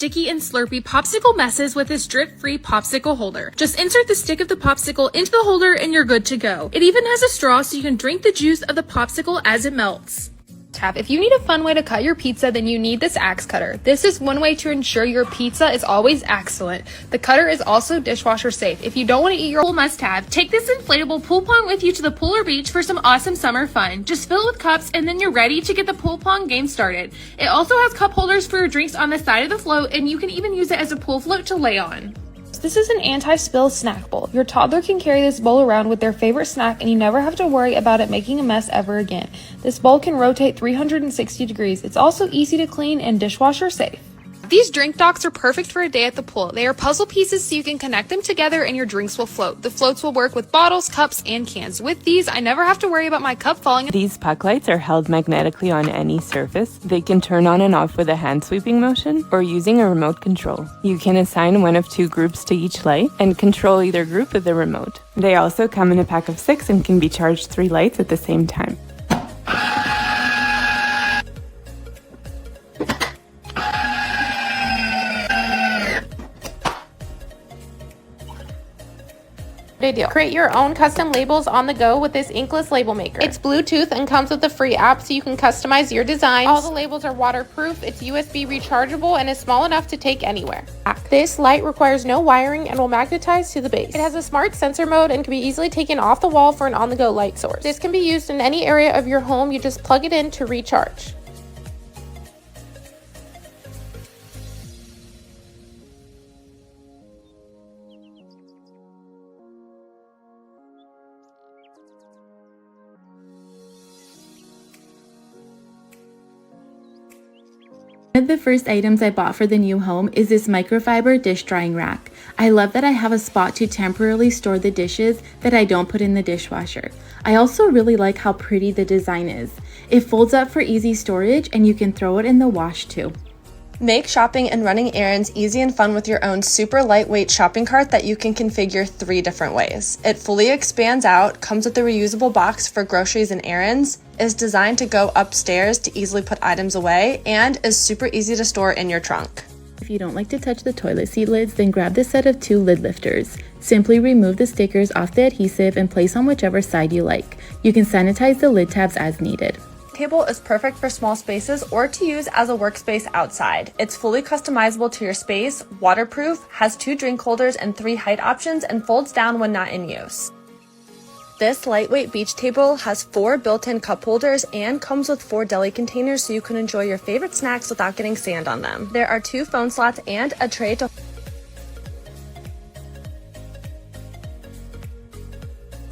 sticky and slurpy popsicle messes with this drip-free popsicle holder. Just insert the stick of the popsicle into the holder and you're good to go. It even has a straw so you can drink the juice of the popsicle as it melts. If you need a fun way to cut your pizza, then you need this axe cutter. This is one way to ensure your pizza is always excellent. The cutter is also dishwasher safe. If you don't want to eat your whole must-have, take this inflatable pool pong with you to the pool or beach for some awesome summer fun. Just fill it with cups and then you're ready to get the pool pong game started. It also has cup holders for your drinks on the side of the float, and you can even use it as a pool float to lay on. This is an anti-spill snack bowl. Your toddler can carry this bowl around with their favorite snack and you never have to worry about it making a mess ever again. This bowl can rotate 360 degrees. It's also easy to clean and dishwasher safe. These drink docks are perfect for a day at the pool. They are puzzle pieces so you can connect them together and your drinks will float. The floats will work with bottles, cups, and cans. With these, I never have to worry about my cup falling. These puck lights are held magnetically on any surface. They can turn on and off with a hand sweeping motion or using a remote control. You can assign one of 2 groups to each light and control either group with the remote. They also come in a pack of 6 and can be charged 3 lights at the same time. Create your own custom labels on the go with this inkless label maker. It's Bluetooth and comes with a free app so you can customize your designs. All the labels are waterproof, it's USB rechargeable, and is small enough to take anywhere. This light requires no wiring and will magnetize to the base. It has a smart sensor mode and can be easily taken off the wall for an on-the-go light source. This can be used in any area of your home. You just plug it in to recharge. One of the first items I bought for the new home is this microfiber dish drying rack. I love that I have a spot to temporarily store the dishes that I don't put in the dishwasher. I also really like how pretty the design is. It folds up for easy storage and you can throw it in the wash too. Make shopping and running errands easy and fun with your own super lightweight shopping cart that you can configure 3 different ways. It fully expands out, comes with a reusable box for groceries and errands, is designed to go upstairs to easily put items away, and is super easy to store in your trunk. If you don't like to touch the toilet seat lids, then grab this set of 2 lid lifters. Simply remove the stickers off the adhesive and place on whichever side you like. You can sanitize the lid tabs as needed. Table is perfect for small spaces or to use as a workspace outside. It's fully customizable to your space, waterproof, has 2 drink holders and 3 height options, and folds down when not in use. This lightweight beach table has 4 built-in cup holders and comes with 4 deli containers so you can enjoy your favorite snacks without getting sand on them. There are 2 phone slots and a tray to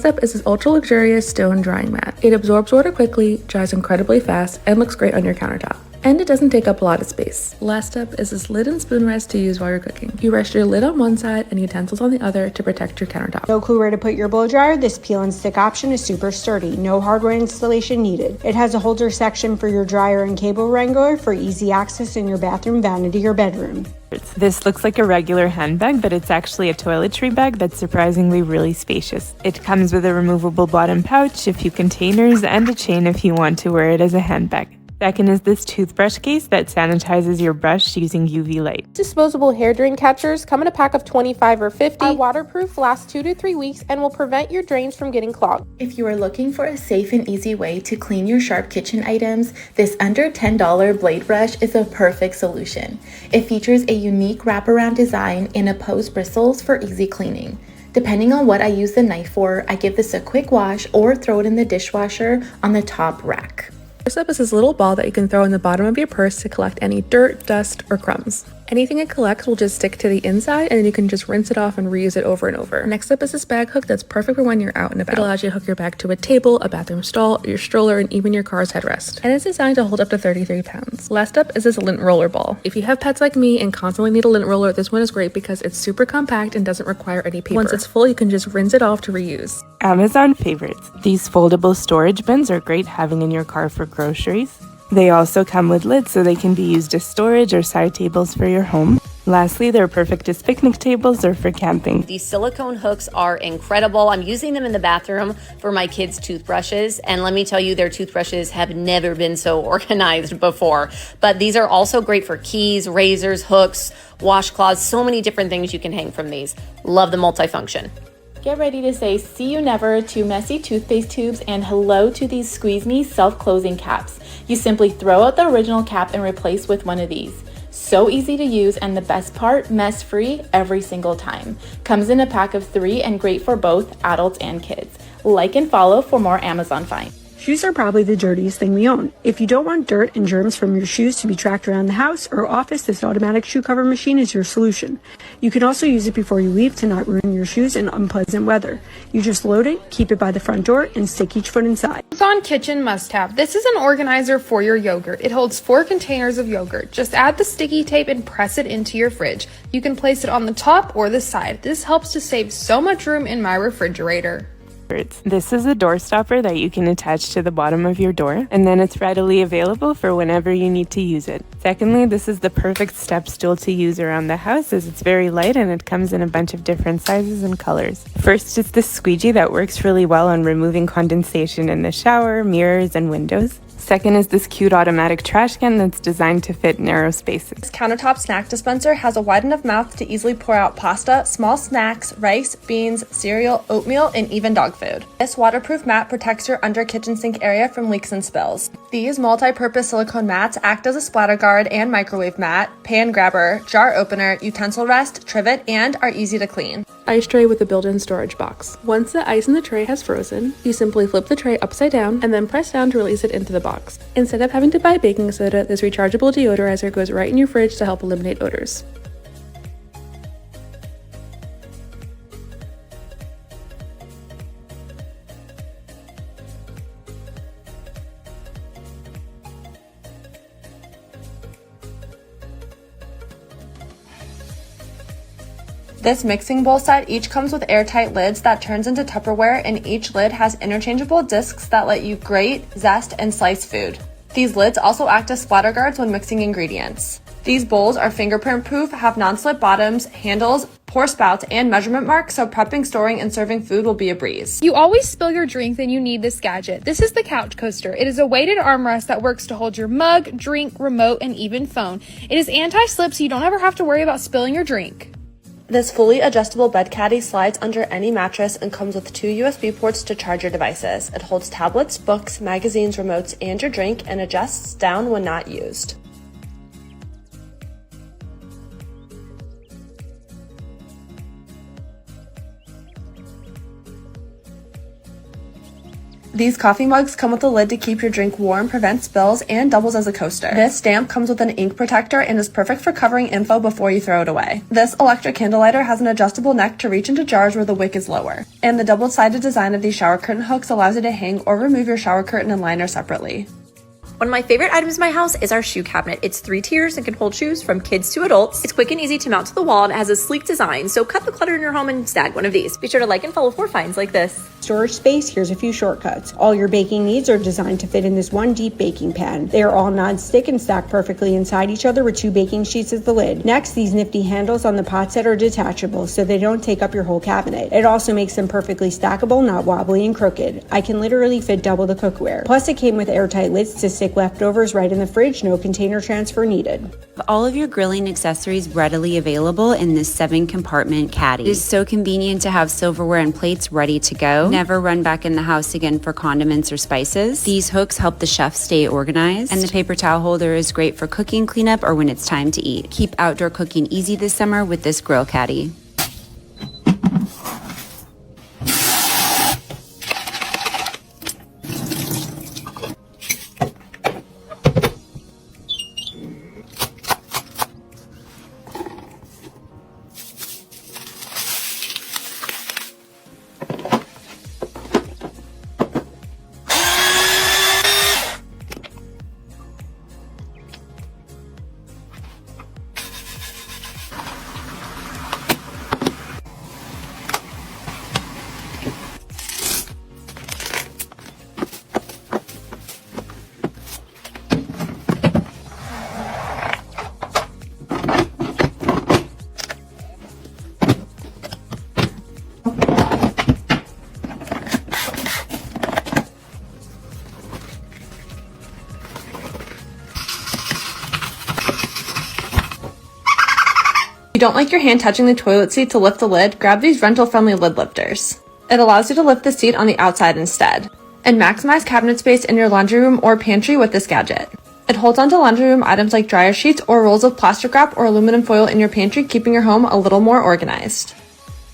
Next up is this ultra luxurious stone drying mat. It absorbs water quickly, dries incredibly fast, and looks great on your countertop. And it doesn't take up a lot of space. Last up is this lid and spoon rest to use while you're cooking. You rest your lid on one side and utensils on the other to protect your countertop. No clue where to put your blow dryer? This peel and stick option is super sturdy. No hardware installation needed. It has a holder section for your dryer and cable wrangler for easy access in your bathroom vanity or bedroom. This looks like a regular handbag, but it's actually a toiletry bag that's surprisingly really spacious. It comes with a removable bottom pouch, a few containers, and a chain if you want to wear it as a handbag. Second is this toothbrush case that sanitizes your brush using UV light. Disposable hair drain catchers come in a pack of 25 or 50. Are waterproof, last 2 to 3 weeks, and will prevent your drains from getting clogged. If you are looking for a safe and easy way to clean your sharp kitchen items, this under $10 blade brush is a perfect solution. It features a unique wraparound design and opposed bristles for easy cleaning. Depending on what I use the knife for, I give this a quick wash or throw it in the dishwasher on the top rack. First up is this little ball that you can throw in the bottom of your purse to collect any dirt, dust, or crumbs. Anything it collects will just stick to the inside, and then you can just rinse it off and reuse it over and over. Next up is this bag hook that's perfect for when you're out and about. It allows you to hook your bag to a table, a bathroom stall, your stroller, and even your car's headrest. And it's designed to hold up to 33 pounds. Last up is this lint roller ball. If you have pets like me and constantly need a lint roller, this one is great because it's super compact and doesn't require any paper. Once it's full, you can just rinse it off to reuse. Amazon favorites. These foldable storage bins are great having in your car for groceries. They also come with lids so they can be used as storage or side tables for your home. Lastly, they're perfect as picnic tables or for camping. These silicone hooks are incredible. I'm using them in the bathroom for my kids' toothbrushes, and let me tell you, their toothbrushes have never been so organized before. But these are also great for keys, razors, hooks, washcloths, so many different things you can hang from these. Love the multifunction. Get ready to say see you never to messy toothpaste tubes and hello to these squeeze me self-closing caps. You simply throw out the original cap and replace with one of these. So easy to use, and the best part, mess free every single time. Comes in a pack of 3 and great for both adults and kids. Like and follow for more Amazon finds. Shoes are probably the dirtiest thing we own. If you don't want dirt and germs from your shoes to be tracked around the house or office, this automatic shoe cover machine is your solution. You can also use it before you leave to not ruin your shoes in unpleasant weather. You just load it, keep it by the front door, and stick each foot inside. Amazon Kitchen must-have. This is an organizer for your yogurt. It holds 4 containers of yogurt. Just add the sticky tape and press it into your fridge. You can place it on the top or the side. This helps to save so much room in my refrigerator. This is a door stopper that you can attach to the bottom of your door, and then it's readily available for whenever you need to use it. Secondly, this is the perfect step stool to use around the house as it's very light and it comes in a bunch of different sizes and colors. First is this squeegee that works really well on removing condensation in the shower, mirrors, and windows. Second is this cute automatic trash can that's designed to fit narrow spaces. This countertop snack dispenser has a wide enough mouth to easily pour out pasta, small snacks, rice, beans, cereal, oatmeal, and even dog food. This waterproof mat protects your under kitchen sink area from leaks and spills. These multi-purpose silicone mats act as a splatter guard and microwave mat, pan grabber, jar opener, utensil rest, trivet, and are easy to clean. Ice tray with a built-in storage box. Once the ice in the tray has frozen, you simply flip the tray upside down and then press down to release it into the box. Instead of having to buy baking soda, this rechargeable deodorizer goes right in your fridge to help eliminate odors. This mixing bowl set each comes with airtight lids that turns into Tupperware, and each lid has interchangeable discs that let you grate, zest, and slice food. These lids also act as splatter guards when mixing ingredients. These bowls are fingerprint proof, have non-slip bottoms, handles, pour spouts, and measurement marks, so prepping, storing, and serving food will be a breeze. You always spill your drink, then you need this gadget. This is the Couch Coaster. It is a weighted armrest that works to hold your mug, drink, remote, and even phone. It is anti-slip, so you don't ever have to worry about spilling your drink. This fully adjustable bed caddy slides under any mattress and comes with 2 USB ports to charge your devices. It holds tablets, books, magazines, remotes, and your drink, and adjusts down when not used. These coffee mugs come with a lid to keep your drink warm, prevent spills, and doubles as a coaster. This stamp comes with an ink protector and is perfect for covering info before you throw it away. This electric candle lighter has an adjustable neck to reach into jars where the wick is lower. And the double-sided design of these shower curtain hooks allows you to hang or remove your shower curtain and liner separately. One of my favorite items in my house is our shoe cabinet. It's 3 tiers and can hold shoes from kids to adults. It's quick and easy to mount to the wall and has a sleek design, so cut the clutter in your home and snag one of these. Be sure to like and follow for finds like this. Storage space, here's a few shortcuts. All your baking needs are designed to fit in this one deep baking pan. They are all non-stick and stack perfectly inside each other with 2 baking sheets as the lid. Next, these nifty handles on the pot set are detachable so they don't take up your whole cabinet. It also makes them perfectly stackable, not wobbly and crooked. I can literally fit double the cookware. Plus, it came with airtight lids to stick leftovers right in the fridge, no container transfer needed. All of your grilling accessories readily available in this 7-compartment caddy. It is so convenient to have silverware and plates ready to go. Never run back in the house again for condiments or spices. These hooks help the chef stay organized, and the paper towel holder is great for cooking cleanup or when it's time to eat. Keep outdoor cooking easy this summer with this grill caddy. you don't like your hand touching the toilet seat to lift the lid, grab these rental-friendly lid lifters. It allows you to lift the seat on the outside instead. And maximize cabinet space in your laundry room or pantry with this gadget. It holds onto laundry room items like dryer sheets or rolls of plastic wrap or aluminum foil in your pantry, keeping your home a little more organized.